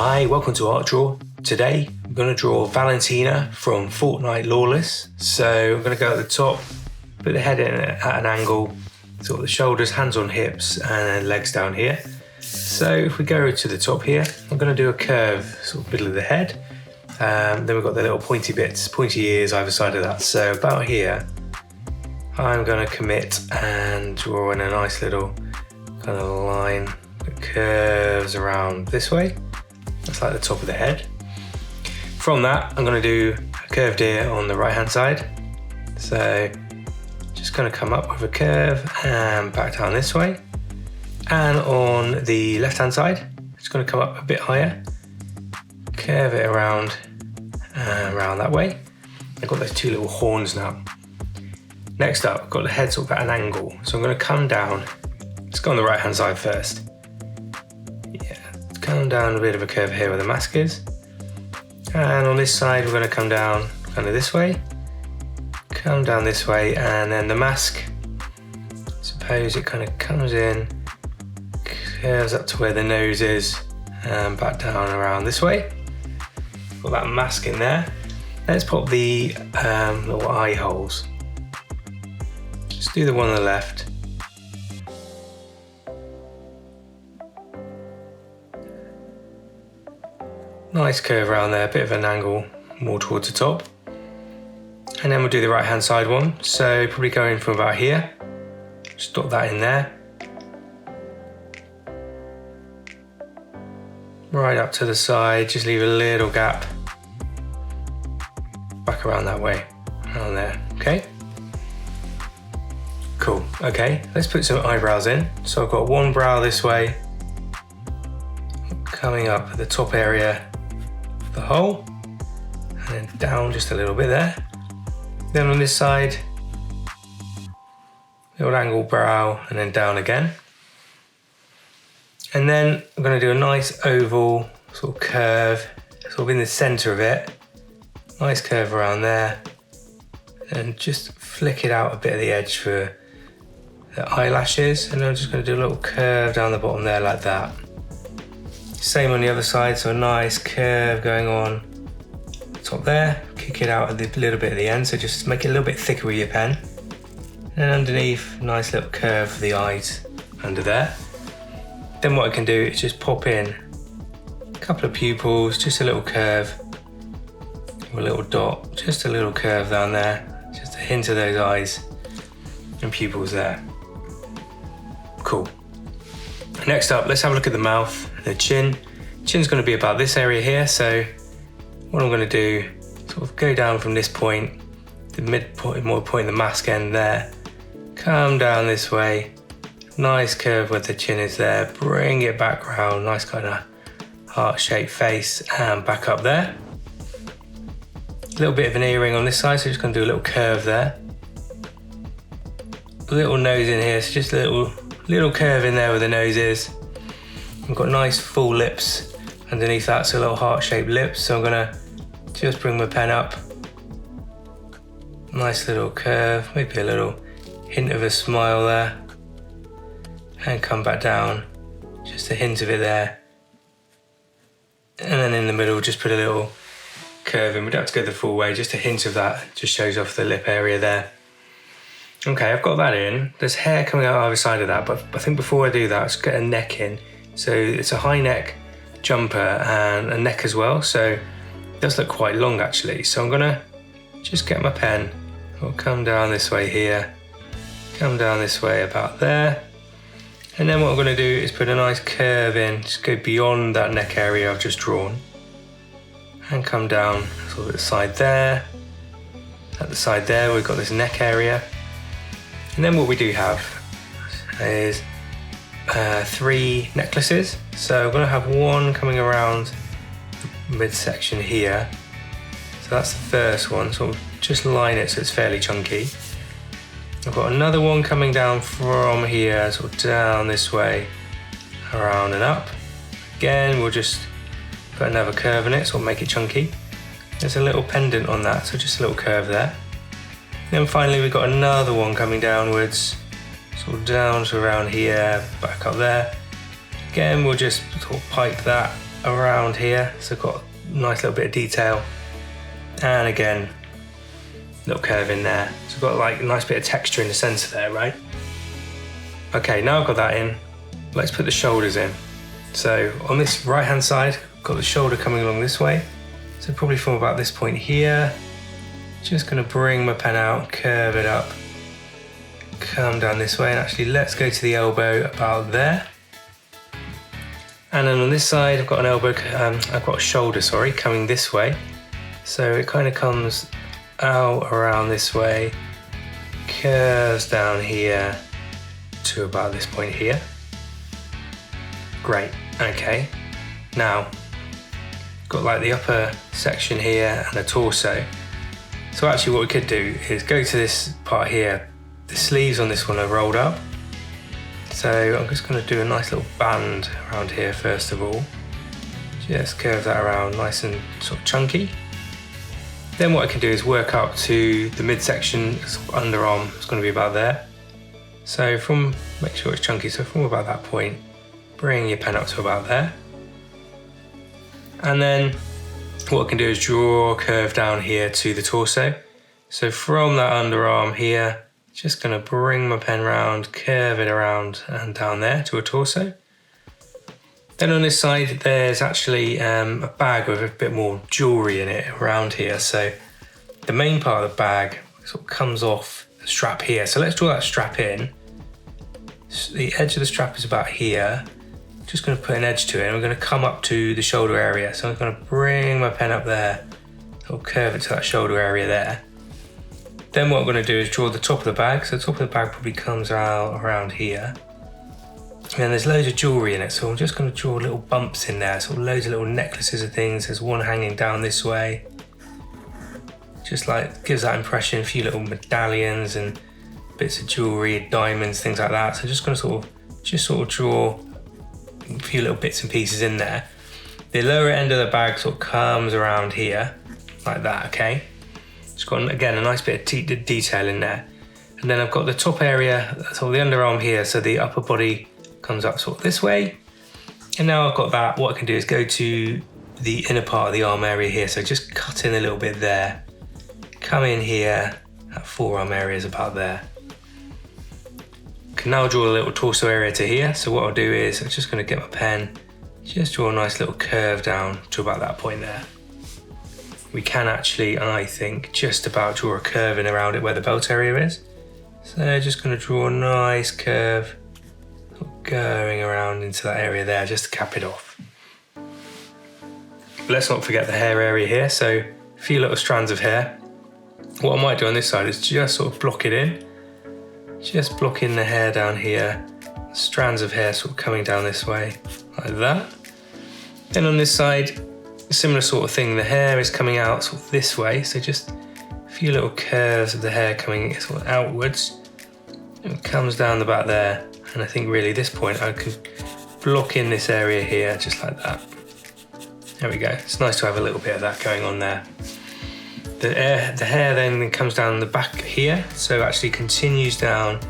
Hi, welcome to Art Draw. Today I'm going to draw Valentina from Fortnite Lawless. So I'm going to go at the top, put the head in at an angle, sort of the shoulders, hands on hips, and then legs down here. So if we go to the top here, I'm going to do a curve, sort of middle of the head. Then we've got the little pointy bits, pointy ears either side of that. So about here, I'm going to commit and draw in a nice little kind of line that curves around this way. That's like the top of the head. From that, I'm going to do a curved ear on the right hand side. So just going to come up with a curve and back down this way. And on the left hand side, just going to come up a bit higher, curve it around and around that way. I've got those two little horns now. Next up, I've got the head sort of at an angle. So I'm going to come down. Let's go on the right hand side first. Come down a bit of a curve here where the mask is. And on this side, we're going to come down kind of this way. Come down this way, and then the mask, suppose it kind of comes in, curves up to where the nose is, and back down around this way. Got that mask in there. Let's pop the little eye holes. Just do the one on the left. Nice curve around there, a bit of an angle more towards the top. And then we'll do the right hand side one. So probably going from about here, just dot that in there. Right up to the side, just leave a little gap. Back around that way, around there, okay? Cool, okay, let's put some eyebrows in. So I've got one brow this way, coming up at the top area, the hole, and then down just a little bit there. Then on this side, little angle brow, and then down again. And then I'm going to do a nice oval sort of curve, sort of in the center of it. Nice curve around there, and just flick it out a bit at the edge for the eyelashes. And then I'm just going to do a little curve down the bottom there like that. Same on the other side, so a nice curve going on top there, kick it out a little bit at the end, so just make it a little bit thicker with your pen. And underneath, nice little curve for the eyes under there. Then what I can do is just pop in a couple of pupils, just a little curve, a little dot, just a little curve down there, just a hint of those eyes and pupils there. Cool. Next up, let's have a look at the mouth. The chin. Chin's going to be about this area here, so what I'm going to do, sort of go down from this point, the midpoint, more point, the mask end there, come down this way, nice curve where the chin is there, bring it back round, nice kind of heart-shaped face, and back up there. A little bit of an earring on this side, so just going to do a little curve there. A little nose in here, so just a little curve in there where the nose is. I've got nice full lips underneath that, so little heart-shaped lips. So I'm gonna just bring my pen up. Nice little curve, maybe a little hint of a smile there. And come back down, just a hint of it there. And then in the middle, just put a little curve in. We don't have to go the full way, just a hint of that, just shows off the lip area there. Okay, I've got that in. There's hair coming out either side of that, but I think before I do that, let's get a neck in. So it's a high neck jumper and a neck as well, so it does look quite long actually. So I'm gonna just get my pen, I'll come down this way here, come down this way about there, and then what I'm gonna do is put a nice curve in, just go beyond that neck area I've just drawn, and come down sort of at the side there. At the side there we've got this neck area, and then what we do have is 3 necklaces. So I'm going to have one coming around the midsection here. So that's the first one, so just line it so it's fairly chunky. I've got another one coming down from here, sort of down this way, around and up. Again, we'll just put another curve in it, so we'll make it chunky. There's a little pendant on that, so just a little curve there. Then finally we've got another one coming downwards, sort of down to around here, back up there. Again, we'll just sort of pipe that around here, so I've got a nice little bit of detail, and again, little curve in there. So I've got like a nice bit of texture in the center there, right? Okay, now I've got that in, let's put the shoulders in. So on this right hand side, I've got the shoulder coming along this way. So probably from about this point here, just gonna bring my pen out, curve it up, come down this way, and actually let's go to the elbow about there. And then on this side, I've got an elbow, I've got a shoulder, sorry, coming this way. So it kind of comes out around this way, curves down here to about this point here. Great, okay. Now, got like the upper section here and the torso. So actually what we could do is go to this part here. The sleeves on this one are rolled up. So I'm just going to do a nice little band around here first of all. Just curve that around nice and sort of chunky. Then what I can do is work up to the midsection, underarm, it's going to be about there. So make sure it's chunky, so from about that point, bring your pen up to about there. And then what I can do is draw a curve down here to the torso. So from that underarm here, just going to bring my pen round, curve it around and down there to a torso. Then on this side, there's actually a bag with a bit more jewellery in it around here. So the main part of the bag sort of comes off the strap here. So let's draw that strap in. So the edge of the strap is about here. Just going to put an edge to it, and we're going to come up to the shoulder area. So I'm going to bring my pen up there, sort of curve it to that shoulder area there. Then what I'm going to do is draw the top of the bag. So the top of the bag probably comes out around here. And there's loads of jewellery in it, so I'm just going to draw little bumps in there, sort of loads of little necklaces of things. There's one hanging down this way. Just like gives that impression, a few little medallions and bits of jewellery, diamonds, things like that. So just going to sort of draw a few little bits and pieces in there. The lower end of the bag sort of comes around here, like that, okay? It's got, again, a nice bit of detail in there. And then I've got the top area, sort of the underarm here, so the upper body comes up sort of this way. And now I've got that, what I can do is go to the inner part of the arm area here. So just cut in a little bit there. Come in here, that forearm area is about there. Can now draw a little torso area to here. So what I'll do is I'm just going to get my pen, just draw a nice little curve down to about that point there. We can actually, I think, just about draw a curve in around it where the belt area is. So just going to draw a nice curve going around into that area there just to cap it off. But let's not forget the hair area here. So a few little strands of hair. What I might do on this side is just sort of block it in. Just block in the hair down here. Strands of hair sort of coming down this way, like that. Then on this side, a similar sort of thing. The hair is coming out sort of this way. So just a few little curves of the hair coming sort of outwards. It comes down the back there. And I think really at this point I can block in this area here just like that. There we go. It's nice to have a little bit of that going on there. The hair then comes down the back here, so actually continues down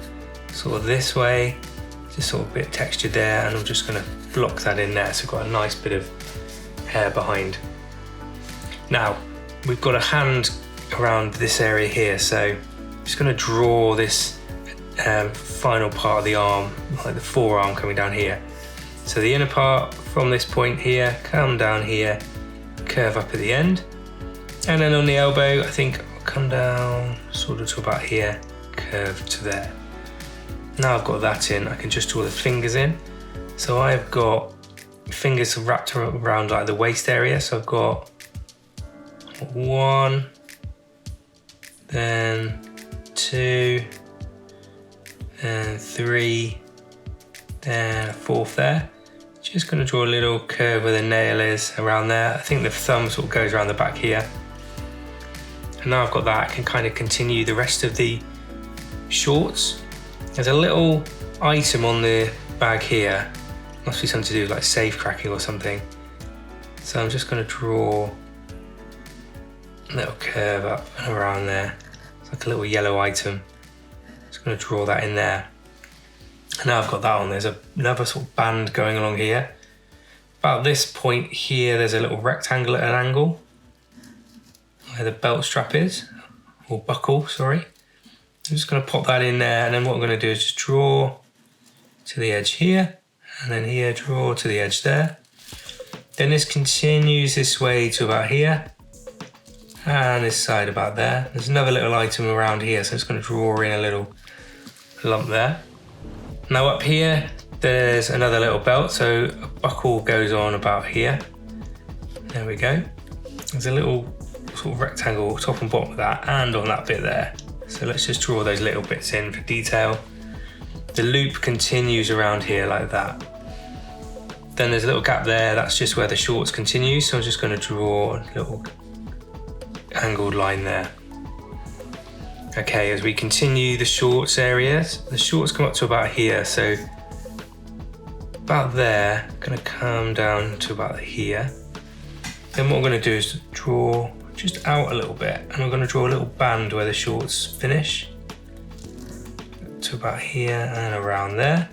sort of this way, just sort of a bit textured there, and I'm just going to block that in there, so I've got a nice bit of hair behind. Now, we've got a hand around this area here, so I'm just going to draw this final part of the arm, like the forearm coming down here. So the inner part from this point here, come down here, curve up at the end. And then on the elbow, I think I'll come down sort of to about here, curve to there. Now I've got that in, I can just draw the fingers in. So I've got fingers wrapped around like the waist area. So I've got 1, then 2, and 3, then a 4th there. Just going to draw a little curve where the nail is around there. I think the thumb sort of goes around the back here. And now I've got that, I can kind of continue the rest of the shorts. There's a little item on the bag here. Must be something to do with like safe cracking or something. So I'm just going to draw a little curve up and around there. It's like a little yellow item. Just going to draw that in there. And now I've got that on. There's another sort of band going along here. About this point here, there's a little rectangle at an angle where the belt strap is, or buckle, sorry. I'm just going to pop that in there, and then what I'm going to do is just draw to the edge here, and then here, draw to the edge there. Then this continues this way to about here, and this side about there. There's another little item around here, so I'm just going to draw in a little lump there. Now up here, there's another little belt, so a buckle goes on about here. There we go. There's a little sort of rectangle top and bottom of that, and on that bit there. So let's just draw those little bits in for detail. The loop continues around here like that. Then there's a little gap there, that's just where the shorts continue, so I'm just going to draw a little angled line there. Okay, as we continue the shorts areas, the shorts come up to about here, so about there, going to come down to about here. Then what I'm going to do is draw just out a little bit, and I'm going to draw a little band where the shorts finish to about here and around there.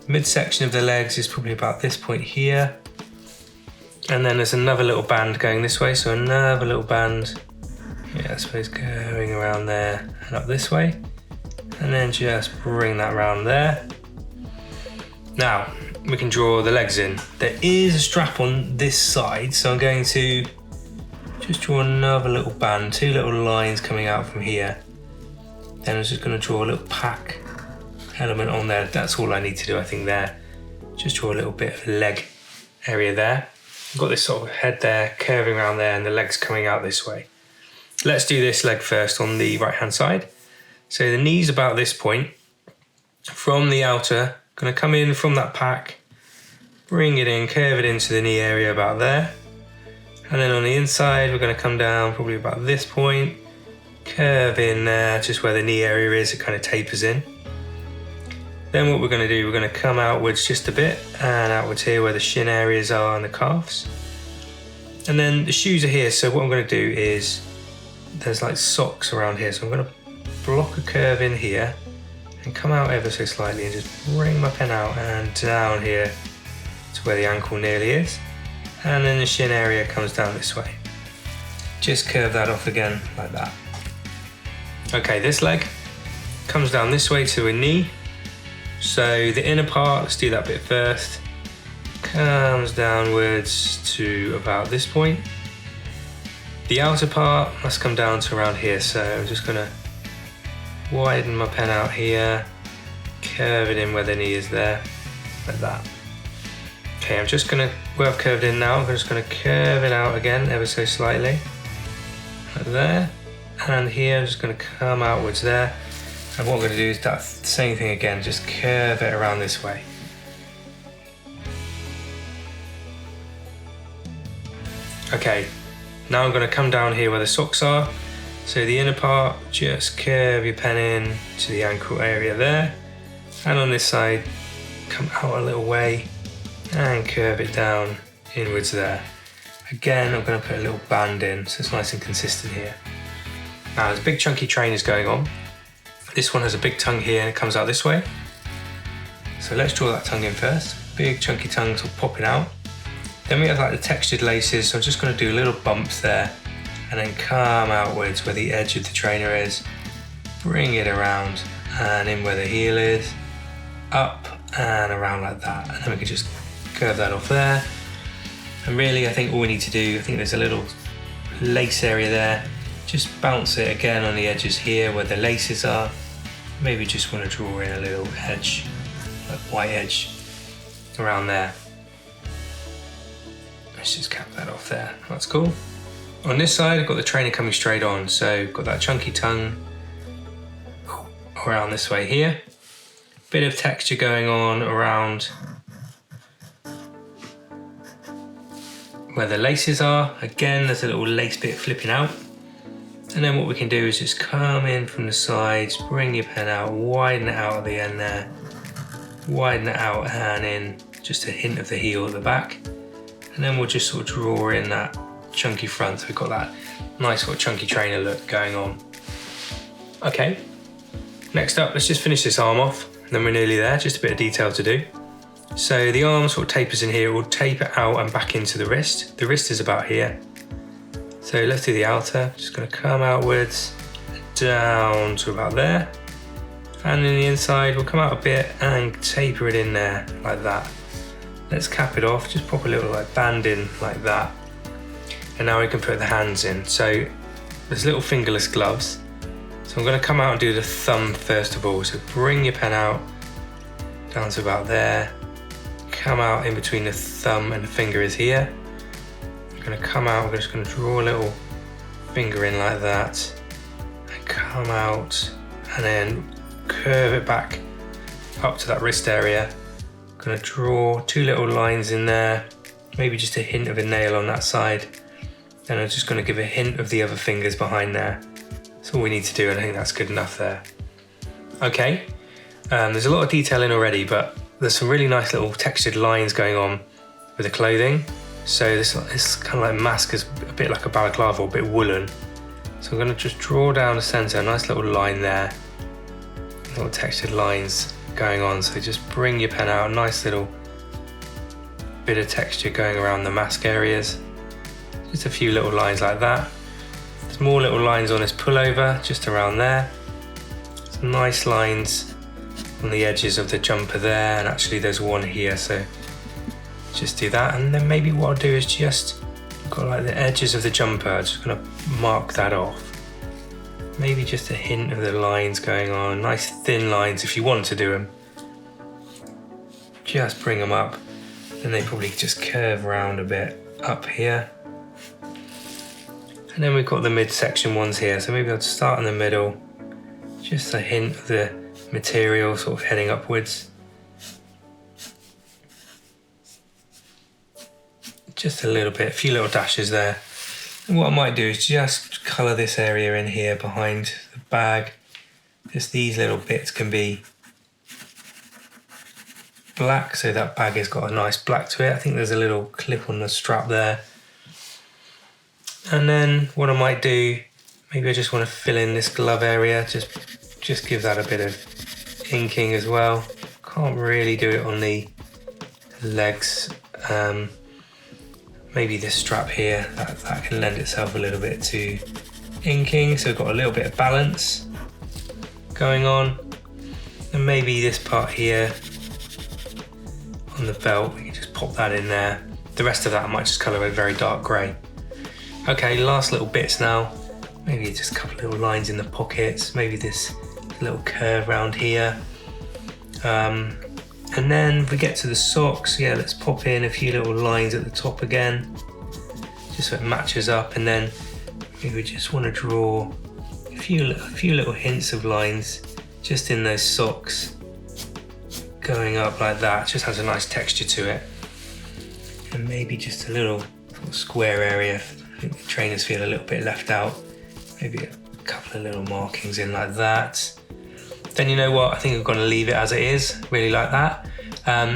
Midsection of the legs is probably about this point here, and then there's another little band going this way, so another little band, yeah, I suppose going around there and up this way, and then just bring that round there. Now we can draw the legs in. There is a strap on this side, so I'm going to just draw another little band, two little lines coming out from here. Then I'm just going to draw a little pack element on there. That's all I need to do, I think, there. Just draw a little bit of leg area there. I've got this sort of head there, curving around there, and the legs coming out this way. Let's do this leg first on the right hand side. So the knee's about this point. From the outer, going to come in from that pack, bring it in, curve it into the knee area about there. And then on the inside, we're going to come down probably about this point, curve in there, just where the knee area is, it kind of tapers in. Then what we're going to do, we're going to come outwards just a bit, and outwards here where the shin areas are and the calves. And then the shoes are here, so what I'm going to do is, there's like socks around here, so I'm going to block a curve in here, and come out ever so slightly, and just bring my pen out and down here to where the ankle nearly is. And then the shin area comes down this way. Just curve that off again like that. Okay, this leg comes down this way to a knee. So the inner part, let's do that bit first, comes downwards to about this point. The outer part must come down to around here, so I'm just going to widen my pen out here, curve it in where the knee is there, like that. Okay, I'm just going to, where I've curved in now, I'm just going to curve it out again ever so slightly, like there, and here I'm just going to come outwards there, and what I'm going to do is that same thing again, just curve it around this way. Okay, now I'm going to come down here where the socks are, so the inner part, just curve your pen in to the ankle area there, and on this side, come out a little way, and curve it down inwards there. Again, I'm going to put a little band in so it's nice and consistent here. Now there's big chunky trainers going on. This one has a big tongue here and it comes out this way. So let's draw that tongue in first. Big chunky tongue sort of popping out. Then we have like the textured laces, so I'm just going to do little bumps there and then come outwards where the edge of the trainer is. Bring it around and in where the heel is. Up and around like that. And then we can just curve that off there. And really I think all we need to do, I think there's a little lace area there. Just bounce it again on the edges here where the laces are. Maybe just want to draw in a little edge, like white edge around there. Let's just cap that off there, that's cool. On this side I've got the trainer coming straight on, so got that chunky tongue around this way here. Bit of texture going on around where the laces are. Again, there's a little lace bit flipping out. And then what we can do is just come in from the sides, bring your pen out, widen it out at the end there, widen it out and in just a hint of the heel at the back. And then we'll just sort of draw in that chunky front. So we've got that nice sort of chunky trainer look going on. Okay, next up, let's just finish this arm off. Then we're nearly there, just a bit of detail to do. So the arm sort of tapers in here, it will taper out and back into the wrist. The wrist is about here. So let's do the outer. Just going to come outwards, down to about there. And in the inside, we'll come out a bit and taper it in there, like that. Let's cap it off, just pop a little like band in, like that. And now we can put the hands in. So there's little fingerless gloves. So I'm going to come out and do the thumb first of all. So bring your pen out, down to about there. Come out in between the thumb and the finger is here. I'm going to come out, we're just going to draw a little finger in like that. And come out and then curve it back up to that wrist area. I'm going to draw 2 little lines in there, maybe just a hint of a nail on that side. Then I'm just going to give a hint of the other fingers behind there. That's all we need to do, and I think that's good enough there. Okay, there's a lot of detail in already, but there's some really nice little textured lines going on with the clothing. So this kind of like mask is a bit like a balaclava, or a bit woolen. So I'm going to just draw down the center, a nice little line there. Little textured lines going on. So just bring your pen out, a nice little bit of texture going around the mask areas. Just a few little lines like that. Some more little lines on this pullover, just around there. Some nice lines on the edges of the jumper there, and actually there's one here, so just do that. And then maybe what I'll do is just, I've got like the edges of the jumper, I'm just gonna mark that off. Maybe just a hint of the lines going on, nice thin lines if you want to do them. Just bring them up, and they probably just curve around a bit up here. And then we've got the midsection ones here, so maybe I'll just start in the middle, just a hint of the material sort of heading upwards. Just a little bit, a few little dashes there. And what I might do is just colour this area in here behind the bag. Just these little bits can be black, so that bag has got a nice black to it. I think there's a little clip on the strap there. And then what I might do, maybe I just want to fill in this glove area, just give that a bit of inking as well. Can't really do it on the legs. Maybe this strap here, that can lend itself a little bit to inking, so we've got a little bit of balance going on. And maybe this part here on the belt, we can just pop that in there. The rest of that I might just colour a very dark grey. Okay, last little bits now. Maybe just a couple of little lines in the pockets, maybe this little curve around here. And then if we get to the socks, yeah, let's pop in a few little lines at the top again, just so it matches up. And then maybe we just want to draw a few little hints of lines just in those socks, going up like that. Just has a nice texture to it. And maybe just a little sort of square area. I think the trainers feel a little bit left out. Maybe a couple of little markings in like that. Then you know what, I think I'm going to leave it as it is. Really like that.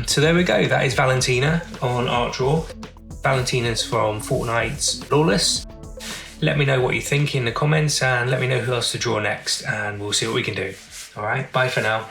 So there we go, that is Valentina on Art Drawer. Valentina's from Fortnite Lawless. Let me know what you think in the comments, and let me know who else to draw next, and we'll see what we can do. All right, bye for now.